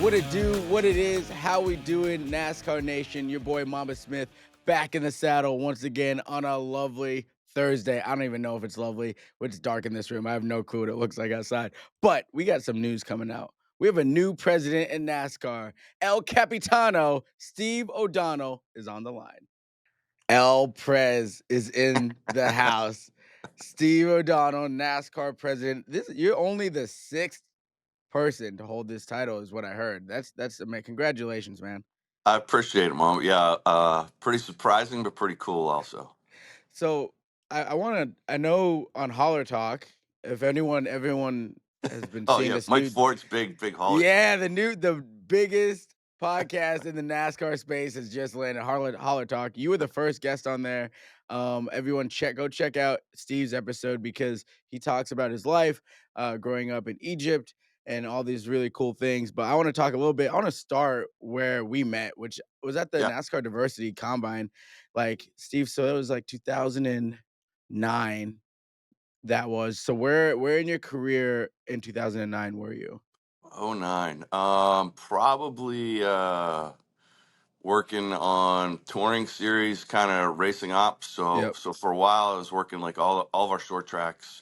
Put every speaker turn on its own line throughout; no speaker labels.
What it do, what it is, how we doing, NASCAR Nation. Your boy Mamba Smith back in the saddle once again on a lovely Thursday. I don't even know if it's lovely. It's dark in this room. I have no clue what it looks like outside. But we got some news coming out. We have a new president in NASCAR. El Capitano, Steve O'Donnell, is on the line. El Prez is in the house. Steve O'Donnell, NASCAR president. You're only the sixth person to hold this title is what I heard. That's man, congratulations, man.
I appreciate it, Mom. Yeah, pretty surprising, but pretty cool also.
So I know on Holler Talk, if everyone has been
Oh
seeing
yeah,
this
Mike
new.
Ford's big hauler talk.
Yeah, the biggest podcast in the NASCAR space has just landed. Holler Talk. You were the first guest on there. Everyone go check out Steve's episode because he talks about his life, growing up in Egypt and all these really cool things. But I want to talk a little bit. I want to start where we met, which was at the
Yeah,
NASCAR Diversity Combine. Like Steve, so it was like 2009. That was so. Where in your career in 2009 were you?
'09. Probably working on touring series, kind of racing ops. So
Yep.
so for a while, I was working like all of our short tracks.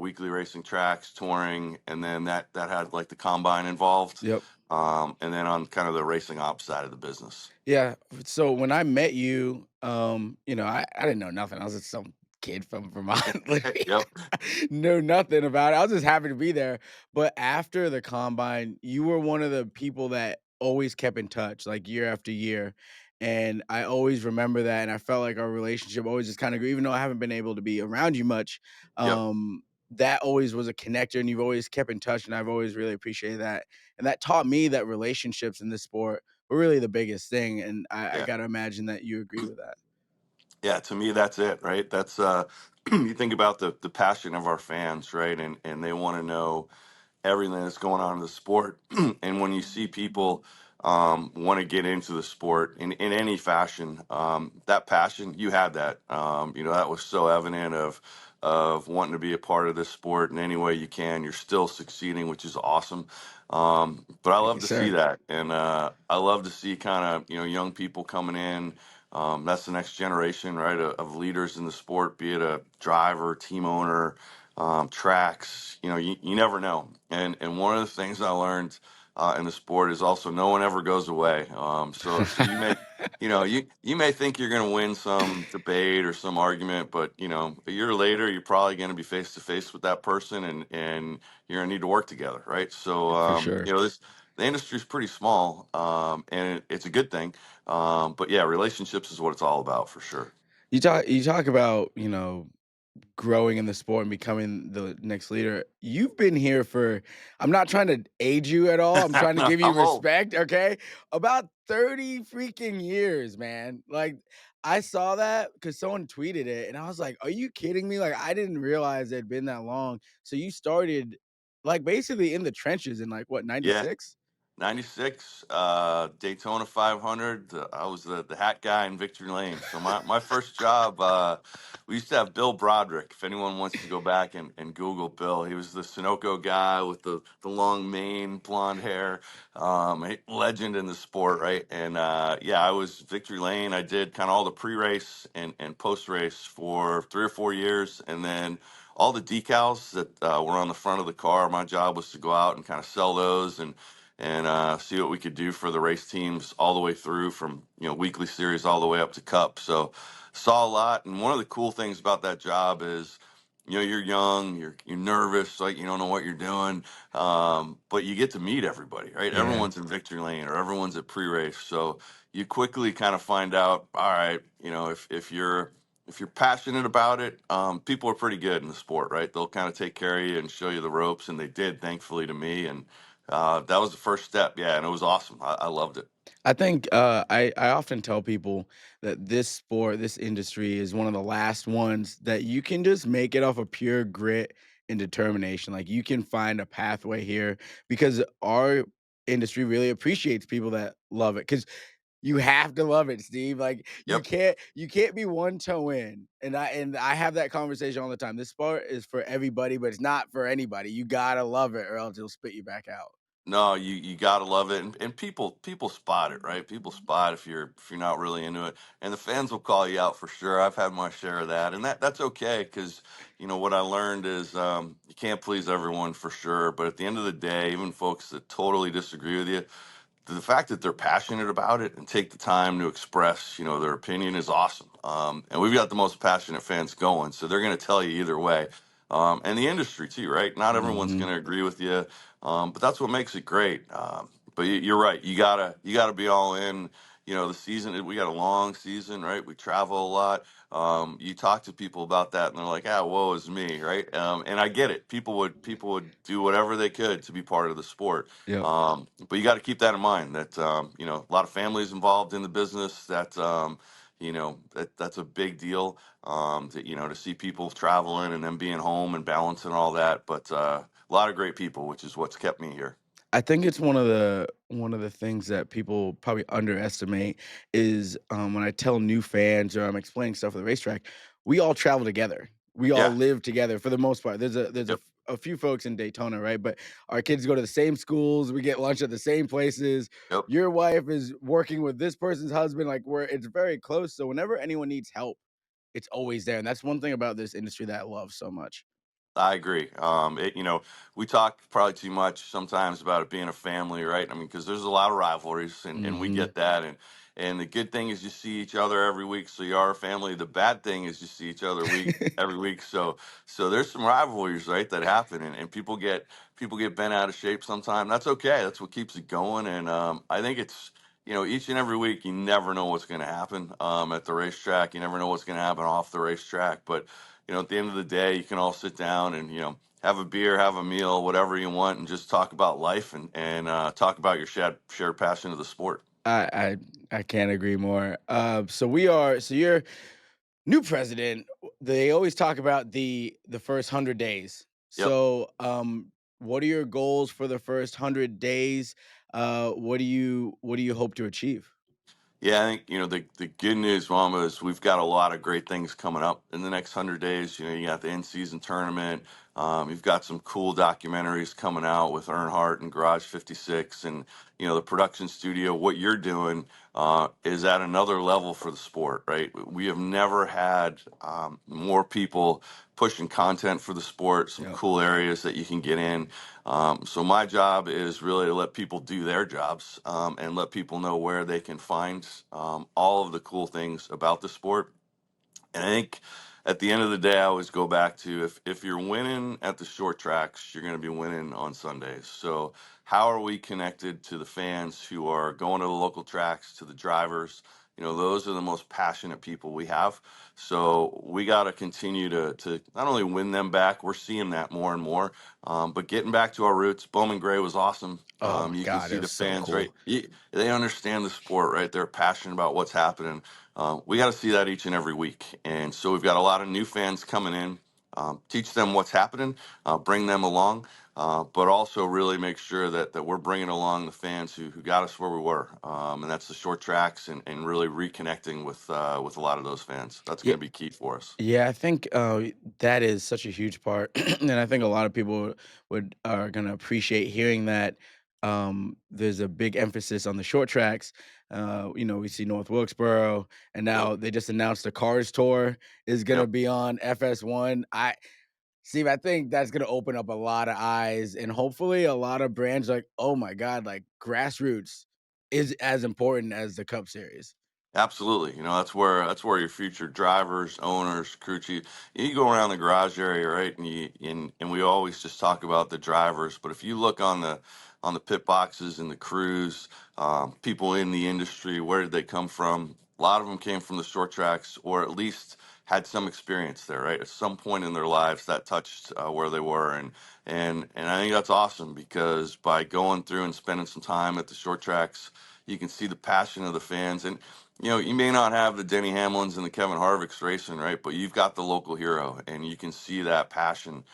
Weekly racing tracks, touring, and then that had like the combine involved.
Yep.
And then on kind of the racing ops side of the business.
Yeah. So when I met you, I didn't know nothing. I was just some kid from Vermont. Literally.
Yep.
Know nothing about it. I was just happy to be there. But after the combine, you were one of the people that always kept in touch, like year after year. And I always remember that. And I felt like our relationship always just kind of grew, even though I haven't been able to be around you much.
Yep.
That always was a connector and you've always kept in touch. And I've always really appreciated that. And that taught me that relationships in this sport were really the biggest thing, and I
Yeah.
gotta imagine that you agree with that.
Yeah, to me that's it, right? That's you think about the passion of our fans, right? And they want to know everything that's going on in the sport. And when you see people want to get into the sport in any fashion, that passion, you had that. That was so evident of wanting to be a part of this sport in any way you can. You're still succeeding, which is awesome. But I
Thank
love
you,
to see
sir.
that, and I love to see kind of young people coming in. That's the next generation, right, of leaders in the sport, be it a driver, team owner, tracks. You never know. And one of the things I learned in the sport is also no one ever goes away. So you may think you're going to win some debate or some argument, but a year later you're probably going to be face to face with that person, and you're going to need to work together, right? So
For sure.
this. The industry is pretty small, and it's a good thing. But yeah, relationships is what it's all about for sure.
You talk about, growing in the sport and becoming the next leader. You've been here for I'm not trying to age you at all, I'm trying to
No,
give you
I'm old.
respect, okay? About 30 freaking years, man. Like, I saw that because someone tweeted it, and I was like, "Are you kidding me?" Like, I didn't realize it had been that long. So you started, like, basically in the trenches in, like, what,
Yeah.
'96?
96, Daytona 500. I was the hat guy in Victory Lane. So my first job, we used to have Bill Broderick. If anyone wants to go back and Google Bill, he was the Sunoco guy with the long mane, blonde hair, legend in the sport, right? And yeah, I was Victory Lane. I did kind of all the pre-race and post-race for 3 or 4 years. And then all the decals that were on the front of the car, my job was to go out and kind of sell those and see what we could do for the race teams all the way through from weekly series all the way up to cup. So saw a lot, and one of the cool things about that job is you're young, you're nervous, like you don't know what you're doing, but you get to meet everybody, right?
Yeah.
Everyone's in victory lane or everyone's at pre-race, so you quickly kind of find out, all right, if you're passionate about it, people are pretty good in the sport, right? They'll kind of take care of you and show you the ropes, and they did, thankfully, to me. And that was the first step. Yeah, and it was awesome. I loved it.
I think I often tell people that this sport, this industry is one of the last ones that you can just make it off of pure grit and determination. Like you can find a pathway here because our industry really appreciates people that love it. Because you have to love it, Steve. Like
Yep.
you can't be one toe in. And I have that conversation all the time. This sport is for everybody, but it's not for anybody. You gotta love it or else it'll spit you back out.
No, you gotta love it, and people spot it, right? People spot if you're not really into it, and the fans will call you out for sure. I've had my share of that, and that's okay because what I learned is you can't please everyone for sure, but at the end of the day, even folks that totally disagree with you, the fact that they're passionate about it and take the time to express, their opinion is awesome. And we've got the most passionate fans going, so they're going to tell you either way. And the industry too, right? Not everyone's
Hmm.
going to agree with you, but that's what makes it great. But you're right. You gotta be all in. The season, we got a long season, right? We travel a lot. You talk to people about that, and they're like, "Ah, woe is me," right? And I get it. People would do whatever they could to be part of the sport.
Yep.
But you got to keep that in mind that a lot of families involved in the business. That's a big deal. To see people traveling and then being home and balancing all that. But a lot of great people, which is what's kept me here.
I think it's one of the things that people probably underestimate is, when I tell new fans or I'm explaining stuff at the racetrack, we all travel together. We all
Yeah.
live together for the most part.
Yep.
A few folks in Daytona, right? But our kids go to the same schools. We get lunch at the same places.
Yep.
Your wife is working with this person's husband. Like it's very close. So whenever anyone needs help, it's always there. And that's one thing about this industry that I love so much.
I agree. We talk probably too much sometimes about it being a family, right? I mean, because there's a lot of rivalries, and we
Hmm.
get that. And the good thing is you see each other every week, so you are a family. The bad thing is you see each other every week, so there's some rivalries, right, that happen, and people get bent out of shape sometimes. That's okay. That's what keeps it going. And I think it's each and every week you never know what's going to happen at the racetrack. You never know what's going to happen off the racetrack, but at the end of the day, you can all sit down and have a beer, have a meal, whatever you want, and just talk about life and talk about your shared passion of the sport.
I can't agree more. So you're new president. They always talk about the first 100 days.
Yep.
What are your goals for the first 100 days? What do you hope to achieve?
Yeah, I think the good news, Mama, is we've got a lot of great things coming up in the next 100 days. You got the in season tournament. You've got some cool documentaries coming out with Earnhardt and Garage 56, and the production studio. What you're doing is at another level for the sport, right? We have never had more people pushing content for the sport. Some
Yeah.
cool areas that you can get in. So my job is really to let people do their jobs and let people know where they can find all of the cool things about the sport. And I think at the end of the day, I always go back to if you're winning at the short tracks, you're going to be winning on Sundays. So how are we connected to the fans who are going to the local tracks, to the drivers? Those are the most passionate people we have. So we got to continue to not only win them back, we're seeing that more and more, but getting back to our roots. Bowman Gray was awesome.
Oh my
You can
God, it
see the
was so
fans, right?
cool.
They understand the sport, right? They're passionate about what's happening. We got to see that each and every week. And so we've got a lot of new fans coming in, teach them what's happening, bring them along, but also really make sure that we're bringing along the fans who got us where we were. And that's the short tracks and really reconnecting with a lot of those fans. That's
Yeah,
going to be key for us.
yeah, I think that is such a huge part, and I think a lot of people would are gonna appreciate hearing that. There's a big emphasis on the short tracks. We see North Wilkesboro, and
Yep.
now they just announced the Cars Tour is gonna
Yep.
be on FS1. I think that's gonna open up a lot of eyes, and hopefully a lot of brands like, oh my god, like grassroots is as important as the Cup Series.
Absolutely. That's where your future drivers, owners, crew chief. You go around the garage area, right? And we always just talk about the drivers, but if you look on the pit boxes and the crews, people in the industry, where did they come from? A lot of them came from the short tracks, or at least had some experience there, right? At some point in their lives, that touched where they were, and I think that's awesome because by going through and spending some time at the short tracks, you can see the passion of the fans. And you may not have the Denny Hamlins and the Kevin Harvicks racing, right? But you've got the local hero, and you can see that passion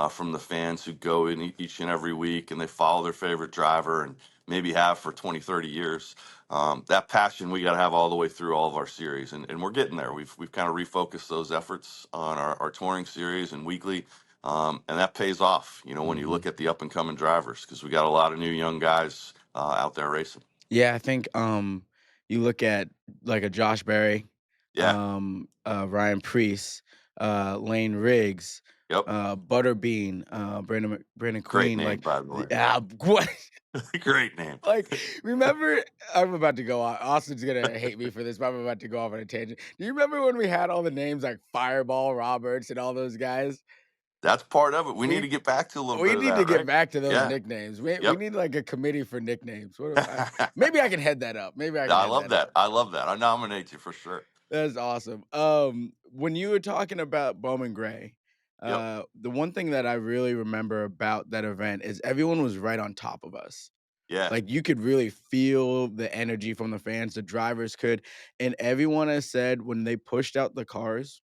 from the fans who go in each and every week and they follow their favorite driver and maybe have for 20, 30 years. That passion we got to have all the way through all of our series, and we're getting there. We've kind of refocused those efforts on our touring series and weekly. And that pays off, when you
Mhm.
look at the up and coming drivers, because we got a lot of new young guys out there racing.
Yeah, I think, you look at, like, a Josh Berry,
Yeah.
Ryan Preece, Lane Riggs,
Yep.
Butterbean, Brandon
Great
Queen,
name,
like,
by the
the
way.
what?
Great name.
Like, remember I'm about to go on Austin's gonna hate me for this, but I'm about to go off on a tangent. Do you remember when we had all the names like Fireball Roberts and all those guys?
That's part of it. We need
We
to get back to a little
we
bit of
need to
that,
get
right?
back to those
Yeah.
nicknames. We
Yep.
need, like, a committee for nicknames. What do maybe I can head that up. Maybe I can
I
head
love
that up.
that. I love that. I nominate you for sure.
That's awesome. When you were talking about Bowman Gray,
Yep.
the one thing that I really remember about that event is everyone was right on top of us.
Yeah.
Like, you could really feel the energy from the fans, the drivers could, and everyone has said when they pushed out the cars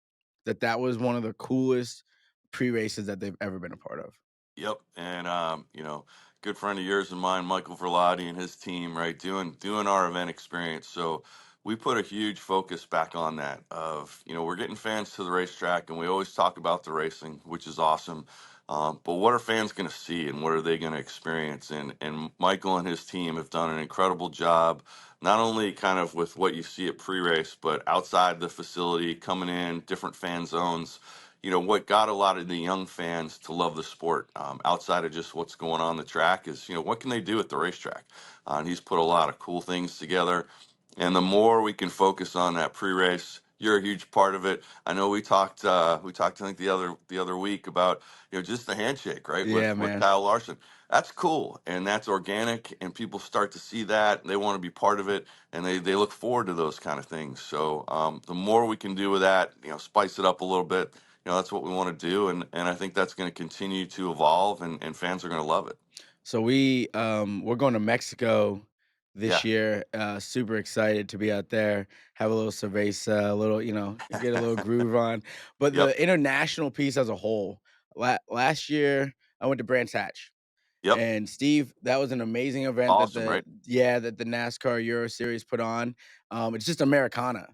that that was one of the coolest pre-races that they've ever been a part of.
Yep, and good friend of yours and mine, Michael Verlotti and his team, right, doing our event experience. So we put a huge focus back on that. Of we're getting fans to the racetrack, and we always talk about the racing, which is awesome. But what are fans going to see, and what are they going to experience? And Michael and his team have done an incredible job, not only kind of with what you see at pre-race, but outside the facility, coming in different fan zones. What got a lot of the young fans to love the sport, outside of just what's going on the track, is what can they do at the racetrack. And he's put a lot of cool things together, and the more we can focus on that pre-race, you're a huge part of it. I know we talked I think the other week about just the handshake, right,
Yeah,
with
man.
Kyle Larson. That's cool, and that's organic, and people start to see that, they want to be part of it, and they look forward to those kind of things. So the more we can do with that, spice it up a little bit. That's what we want to do, and I think that's going to continue to evolve, and fans are going to love it.
So we're going to Mexico this
Yeah.
year. Super excited to be out there, have a little cerveza, a little, get a little groove on. But
Yep.
the international piece as a whole, last year I went to Brands Hatch.
Yep.
And Steve, that was an amazing event that
Awesome,
the
right?
yeah, that the NASCAR Euro Series put on. It's just Americana.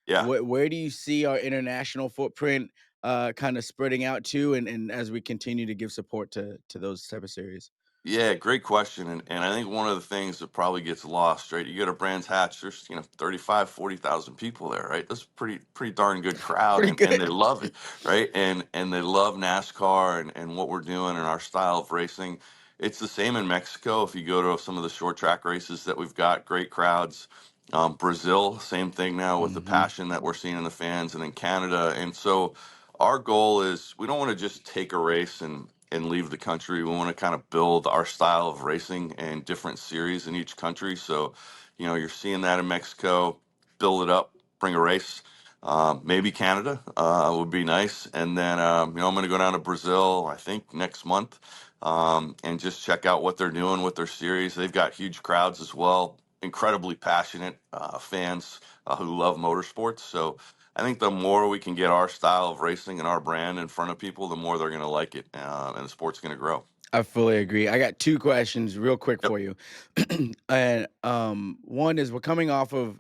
Yeah.
Where do you see our international footprint kind of spreading out to, and as we continue to give support to those type of series?
Yeah, great question. And I think one of the things that probably gets lost, right? You go to Brands Hatch, there's 35, 40,000 people there, right? That's a pretty darn good crowd,
Pretty
and they
good.
love it, right? And they love NASCAR and what we're doing and our style of racing. It's the same in Mexico. If you go to some of the short track races that we've got, great crowds. Brazil, same thing now with the
Mhm.
passion that we're seeing in the fans, and then Canada. And so our goal is we don't want to just take a race and leave the country. We want to kind of build our style of racing and different series in each country. So, you're seeing that in Mexico, build it up, bring a race. Maybe Canada would be nice. And then, I'm going to go down to Brazil, I think, next month, and just check out what they're doing with their series. They've got huge crowds as well, incredibly passionate fans who love motorsports. So, I think the more we can get our style of racing and our brand in front of people, the more they're going to like it, and the sport's going to grow.
I fully agree. I got 2 questions real quick
Yep.
for you. And, one is we're coming off of,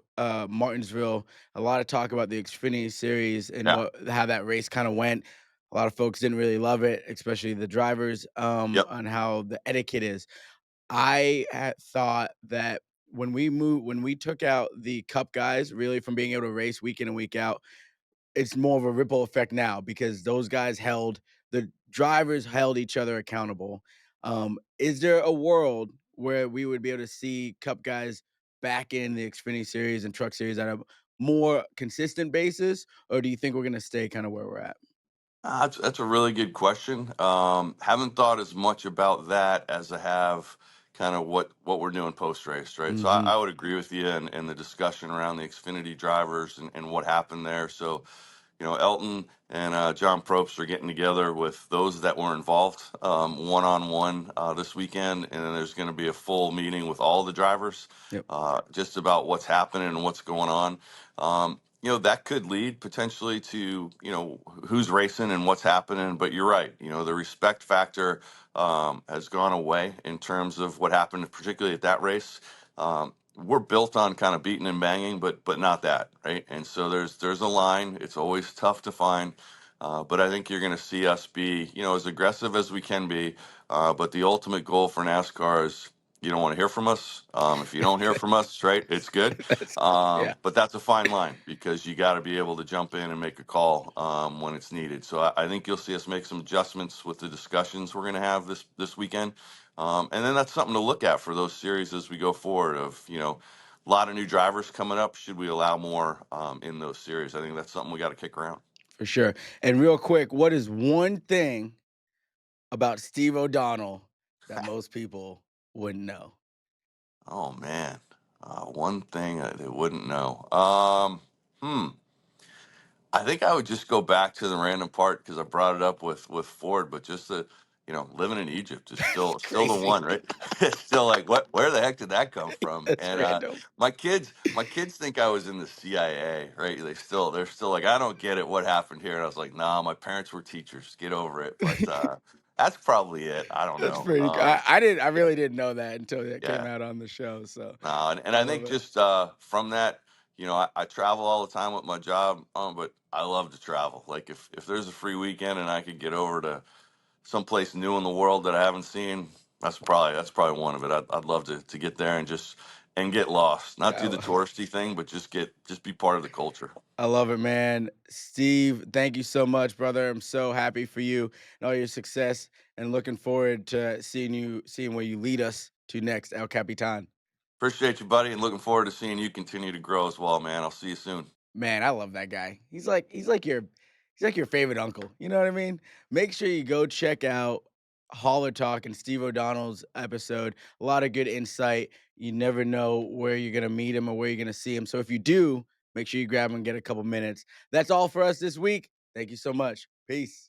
Martinsville, a lot of talk about the Xfinity series and
Yeah.
how that race kinda went. A lot of folks didn't really love it, especially the drivers,
Yep.
on how the etiquette is. I had thought that when we took out the cup guys really from being able to race week in and week out, it's more of a ripple effect now because those guys held the drivers held each other accountable. Is there a world where we would be able to see Cup guys back in the Xfinity series and Truck series on a more consistent basis, or do you think we're going to stay kind of where we're at?
That's a really good question. Haven't thought as much about that as I have kind of what we're doing post race, right? So I
Hmm.
would agree with you and the discussion around the Xfinity drivers and what happened there. So Elton and John Probst are getting together with those that were involved, one on one this weekend, and then there's going to be a full meeting with all the drivers,
Yep.
just about what's happening and what's going on. That could lead potentially to who's racing and what's happening. But you're right. The respect factor has gone away in terms of what happened, particularly at that race. We're built on kind of beating and banging, but not that, right? And so there's a line. It's always tough to find. But I think you're going to see us be, as aggressive as we can be. But the ultimate goal for NASCAR is you don't want to hear from us. If you don't hear from us, right, it's good.
That's yeah,
But that's a fine line because you got to be able to jump in and make a call when it's needed. So I think you'll see us make some adjustments with the discussions we're going to have this weekend. And then that's something to look at for those series as we go forward. A lot of new drivers coming up. Should we allow more in those series? I think that's something we got to kick around.
for sure. And real quick, what is one thing about Steve O'Donnell that most people wouldn't know?
Oh man, one thing they wouldn't know. Hmm. I think I would just go back to the random part because I brought it up with Ford, but just the living in Egypt is
It's
still the
crazy.
one, right? It's still like what? Where the heck did that come from?
That's
And
random.
my kids think I was in the CIA, right? They're still like I don't get it. What happened here? And I was like, nah, my parents were teachers. Get over it. But that's probably it. I don't
That's
know.
pretty I didn't I
Yeah,
really didn't know that until that came
yeah.
out on the show, so
No, and
I
I
love
think
it.
just from that, I travel all the time with my job, but I love to travel. Like if there's a free weekend and I could get over to someplace new in the world that I haven't seen, that's probably one of it. I'd love to get there and just get lost, not do the
I
touristy thing, but just be part of the culture.
I love it, man. Steve, thank you so much, brother. I'm so happy for you and all your success and looking forward to seeing where you lead us to next, El Capitan.
Appreciate you, buddy, and looking forward to seeing you continue to grow as well, man. I'll see you soon.
Man, I love that guy. He's like your favorite uncle. You know what I mean? Make sure you go check out Holler Talk and Steve O'Donnell's episode. A lot of good insight. You never know where you're gonna meet him or where you're gonna see him. So if you do, make sure you grab him and get a couple minutes. That's all for us this week. Thank you so much. Peace.